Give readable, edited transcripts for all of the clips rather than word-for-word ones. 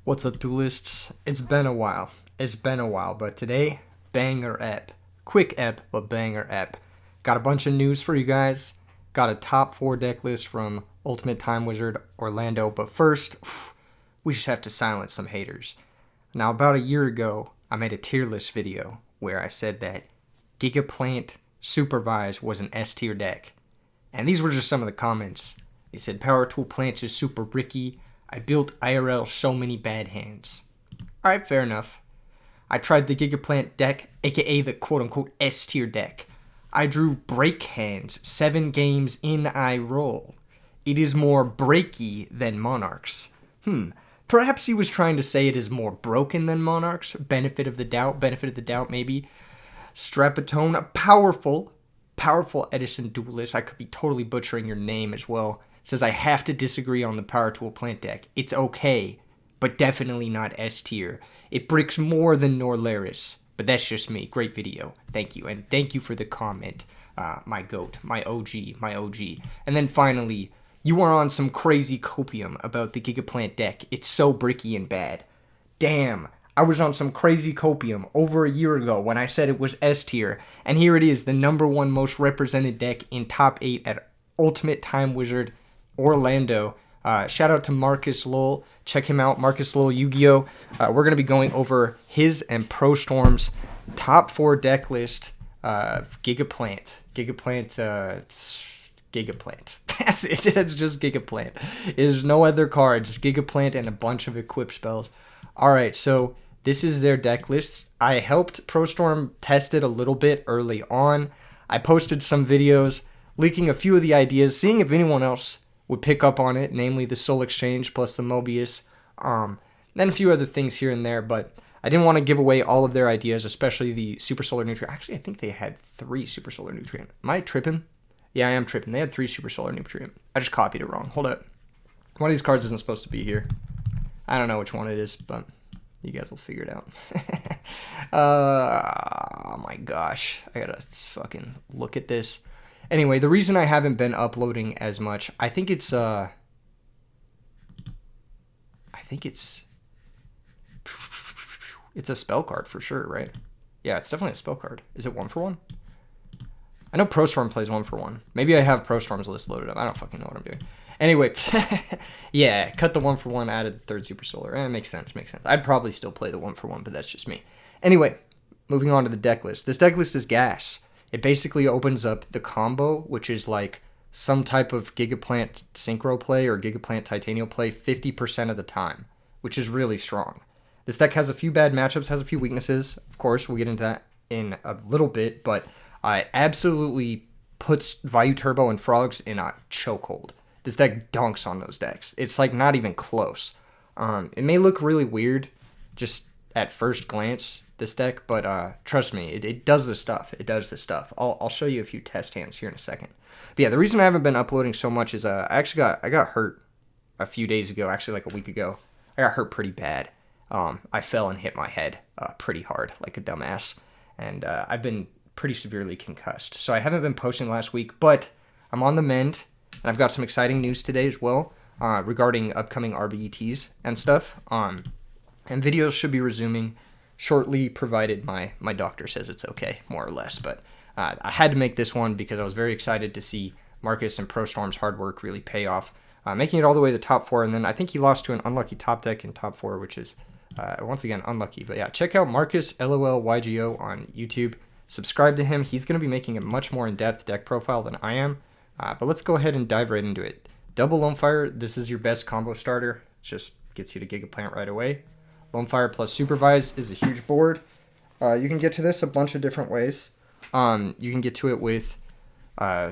What's up, duelists? It's been a while. But today, banger ep. Quick ep, but banger ep. Got a bunch of news for you guys. Got a top 4 deck list from Ultimate Time Wizard Orlando, but first, we just have to silence some haters. Now, about a year ago, I made a tier list video where I said that Gigaplant Supervise was an S tier deck. And these were just some of the comments. They said, Power Tool Plants is super bricky. I built IRL so many bad hands. Alright, fair enough. I tried the Gigaplant deck, aka the quote-unquote S-tier deck. I drew break hands 7 games in I roll. It is more breaky than Monarchs. Perhaps he was trying to say it is more broken than Monarchs. Benefit of the doubt maybe. Strapatone, a powerful Edison duelist. I could be totally butchering your name as well. Says I have to disagree on the Power Tool Plant deck. It's okay, but definitely not S tier. It bricks more than Norlaris, but that's just me. Great video. Thank you, and thank you for the comment, my goat, my OG. And then finally, you are on some crazy copium about the Gigaplant deck. It's so bricky and bad. Damn, I was on some crazy copium over a year ago when I said it was S tier, and here it is, the #1 most represented deck in top 8 at Ultimate Time Wizard Orlando. Shout out to Marcus Lowell. Check him out, Marcus Lowell Yu-Gi-Oh. We're going to be going over his and Prostorm's top 4 deck list. Gigaplant. That's it. It's just Gigaplant. There's no other cards. Just Gigaplant and a bunch of equip spells. Alright, so this is their deck list. I helped Prostorm test it a little bit early on. I posted some videos leaking a few of the ideas, seeing if anyone else would pick up on it, namely the Soul Exchange plus the Mobius, then a few other things here and there, but I didn't want to give away all of their ideas, especially the Super Solar Nutrient. Actually, I think they had 3 Super Solar Nutrient. Am I tripping? Yeah, I am tripping. They had 3 Super Solar Nutrient. I just copied it wrong. Hold up. One of these cards isn't supposed to be here. I don't know which one it is, but you guys will figure it out. Oh my gosh. I gotta fucking look at this. Anyway, the reason I haven't been uploading as much, I think it's a spell card for sure, right? Yeah, it's definitely a spell card. Is it 1 for 1? I know Prostorm plays 1 for 1. Maybe I have Prostorm's list loaded up. I don't fucking know what I'm doing. Anyway, yeah, cut the 1 for 1, added the 3rd Super Solar. Makes sense. I'd probably still play the 1 for 1, but that's just me. Anyway, moving on to the deck list. This deck list is gas. It basically opens up the combo, which is like some type of Gigaplant Synchro play or Gigaplant Titanium play 50% of the time, which is really strong. This deck has a few bad matchups, has a few weaknesses. Of course, we'll get into that in a little bit, but I absolutely puts Vayu Turbo and Frogs in a chokehold. This deck dunks on those decks. It's like not even close. It may look really weird just at first glance, this deck, but trust me, it does the stuff. I'll show you a few test hands here in a second. But yeah, the reason I haven't been uploading so much is I got hurt a few days ago, actually like a week ago. I got hurt pretty bad. I fell and hit my head pretty hard, like a dumbass, and I've been pretty severely concussed. So I haven't been posting last week, but I'm on the mend, and I've got some exciting news today as well regarding upcoming RBETs and stuff. And videos should be resuming shortly, provided my doctor says it's okay, more or less. But I had to make this one because I was very excited to see Marcus and Prostorm's hard work really pay off, making it all the way to the top 4. And then I think he lost to an unlucky top deck in top 4, which is, once again, unlucky. But yeah, check out Marcus LOL YGO on YouTube. Subscribe to him. He's going to be making a much more in-depth deck profile than I am. But let's go ahead and dive right into it. Double Lonefire, this is your best combo starter. It just gets you to Gigaplant right away. Lonefire plus Supervise is a huge board. You can get to this a bunch of different ways. You can get to it with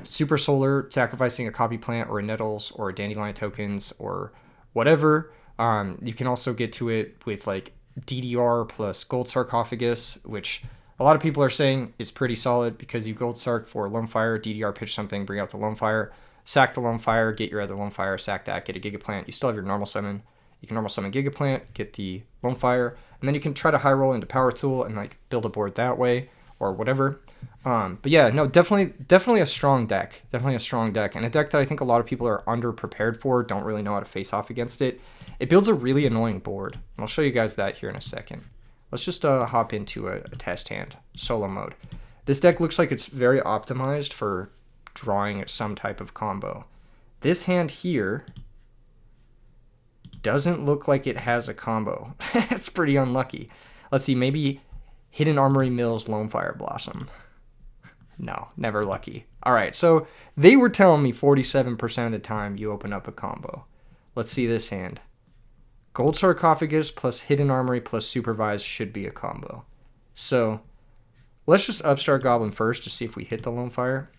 Super Solar, sacrificing a Copy Plant or a Nettles or a Dandelion tokens or whatever. You can also get to it with like DDR plus Gold Sarcophagus, which a lot of people are saying is pretty solid because you Gold Sarc for Lonefire, DDR pitch something, bring out the Lonefire, sack the Lonefire, get your other Lonefire, sack that, get a Gigaplant. You still have your normal summon. You can normal summon Gigaplant, get the Lonefire, and then you can try to high roll into Power Tool and like build a board that way. or whatever. But yeah, no, definitely a strong deck. Definitely a strong deck. And a deck that I think a lot of people are underprepared for, don't really know how to face off against it. It builds a really annoying board. And I'll show you guys that here in a second. Let's just hop into a test hand, solo mode. This deck looks like it's very optimized for drawing some type of combo. This hand here doesn't look like it has a combo. It's pretty unlucky. Let's see, maybe Hidden Armory Mills Lone Fire Blossom. No, never lucky. All right, so they were telling me 47% of the time you open up a combo. Let's see this hand. Gold Sarcophagus plus Hidden Armory plus Supervised should be a combo. So let's just Upstart Goblin first to see if we hit the Lone Fire.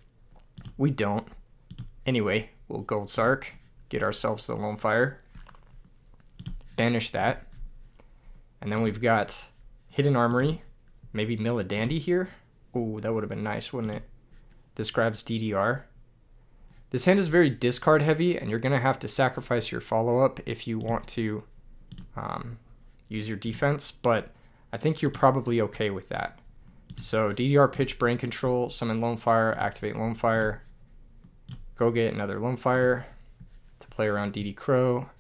We don't. Anyway, we'll Gold Sarc, get ourselves the Lone Fire, banish that, and then we've got Hidden Armory, maybe mill a Dandy here. Ooh, that would have been nice, wouldn't it? This grabs DDR. This hand is very discard heavy, and you're going to have to sacrifice your follow-up if you want to use your defense, but I think you're probably okay with that. So DDR pitch Brain Control, summon Lone Fire, activate Lone Fire, go get another Lone Fire to play around DD Crow,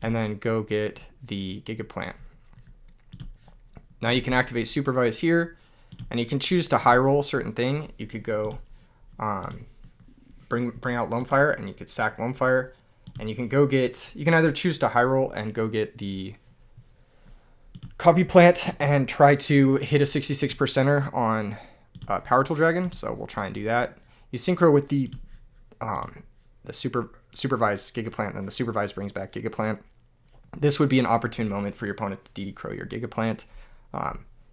and then go get the Gigaplant. Now you can activate Supervise here, and you can choose to high roll a certain thing. You could go bring out Lone Fire, and you could sack Lone Fire, and you can go get, you can either choose to high roll and go get the Copy Plant and try to hit a 66%er on Power Tool Dragon. So we'll try and do that. You synchro with the Supervised Gigaplant, and the Supervised brings back Gigaplant. This would be an opportune moment for your opponent to DD Crow your Gigaplant.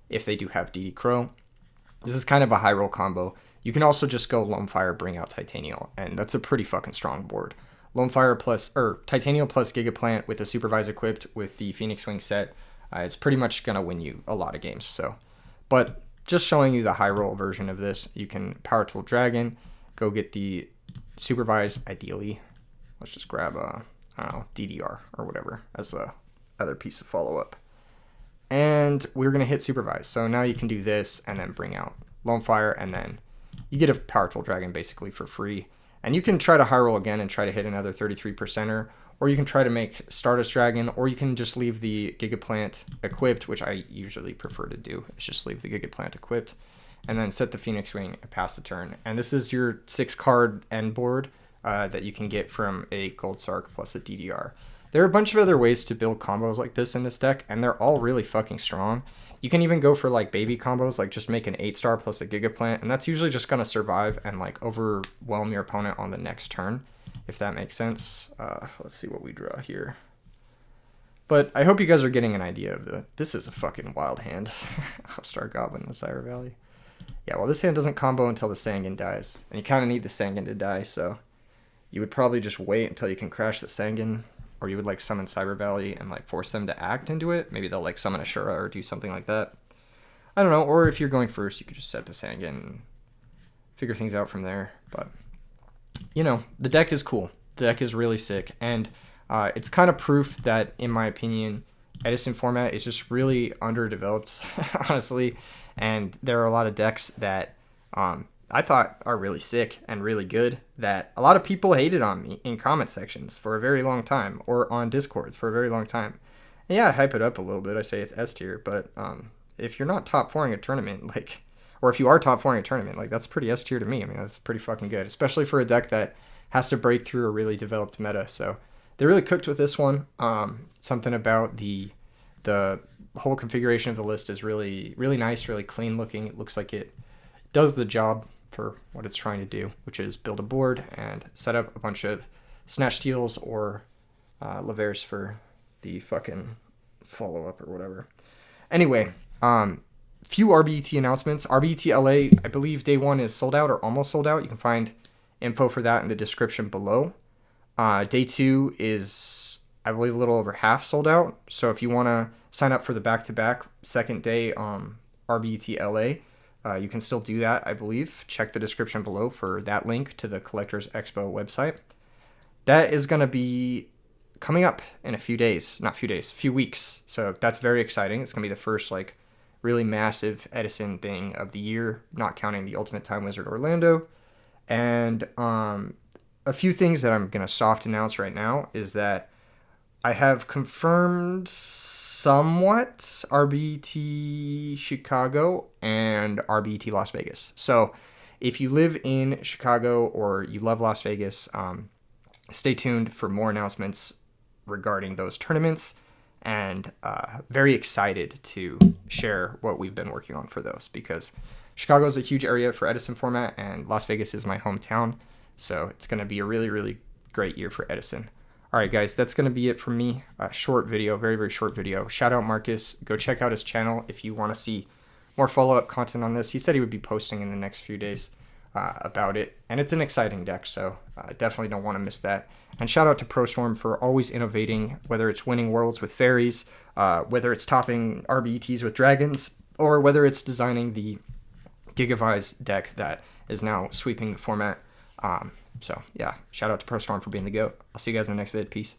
If they do have DD Crow. This is kind of a high roll combo. You can also just go Lone Fire, bring out Titanial, and that's a pretty fucking strong board. Lone Fire plus, or Titanial plus Gigaplant with a Supervise equipped with the Phoenix Wing set, it's pretty much gonna win you a lot of games. So, but just showing you the high roll version of this, you can Power Tool Dragon, go get the Supervise ideally. Let's just grab I don't know, DDR or whatever as the other piece of follow up. And we're going to hit Supervise. So now you can do this and then bring out Lone Fire, and then you get a Power Tool Dragon basically for free. And you can try to high roll again and try to hit another 33%er, or you can try to make Stardust Dragon, or you can just leave the Gigaplant equipped, which I usually prefer to do. Is just leave the Gigaplant equipped, and then set the Phoenix Wing and pass the turn. And this is your 6-card end board that you can get from a Gold Sarc plus a DDR. There are a bunch of other ways to build combos like this in this deck, and they're all really fucking strong. You can even go for like baby combos, like just make an 8-star plus a Gigaplant, and that's usually just going to survive and like overwhelm your opponent on the next turn, if that makes sense. Let's see what we draw here. But I hope you guys are getting an idea of this is a fucking wild hand. Upstart Goblin in the Cyber Valley. Yeah, well, this hand doesn't combo until the Sangan dies, and you kind of need the Sangan to die, so you would probably just wait until you can crash the Sangan. Or you would like summon Cyber Valley and like force them to act into it. Maybe they'll like summon Ashura or do something like that. I don't know. Or if you're going first, you could just set the Sangan and figure things out from there. But, you know, the deck is cool. The deck is really sick. And it's kind of proof that, in my opinion, Edison format is just really underdeveloped, honestly. And there are a lot of decks that I thought are really sick and really good that a lot of people hated on me in comment sections for a very long time, or on Discords for a very long time. And yeah, I hype it up a little bit. I say it's S tier, but if you're not top 4ing a tournament, like, or if you are top 4ing a tournament, like, that's pretty S tier to me. I mean, that's pretty fucking good, especially for a deck that has to break through a really developed meta. So they really cooked with this one. Something about the whole configuration of the list is really, really nice, really clean looking. It looks like it does the job for what it's trying to do, which is build a board and set up a bunch of Snatch Steals or Lavers for the fucking follow-up or whatever. Anyway, few RBET announcemements. RBET LA, I believe day 1 is sold out or almost sold out. You can find info for that in the description below. Day 2 is, I believe, a little over half sold out. So if you want to sign up for the back-to-back second day RBET LA, you can still do that, I believe. Check the description below for that link to the Collectors Expo website. That is going to be coming up in a few days. Not few days, few weeks. So that's very exciting. It's going to be the first, like, really massive Edison thing of the year, not counting the Ultimate Time Wizard Orlando. And a few things that I'm going to soft announce right now is that I have confirmed somewhat RBET Chicago and RBET Las Vegas. So if you live in Chicago or you love Las Vegas, stay tuned for more announcements regarding those tournaments, and very excited to share what we've been working on for those, because Chicago is a huge area for Edison format and Las Vegas is my hometown. So it's going to be a really, really great year for Edison. All right, guys, that's going to be it from me. A short video, very, very short video. Shout out Marcus. Go check out his channel if you want to see more follow-up content on this. He said he would be posting in the next few days about it. And it's an exciting deck, so definitely don't want to miss that. And shout out to Prostorm for always innovating, whether it's winning worlds with fairies, whether it's topping RBETs with dragons, or whether it's designing the Gigavise deck that is now sweeping the format. So yeah, shout out to Prostorm for being the GOAT. I'll see you guys in the next vid. Peace.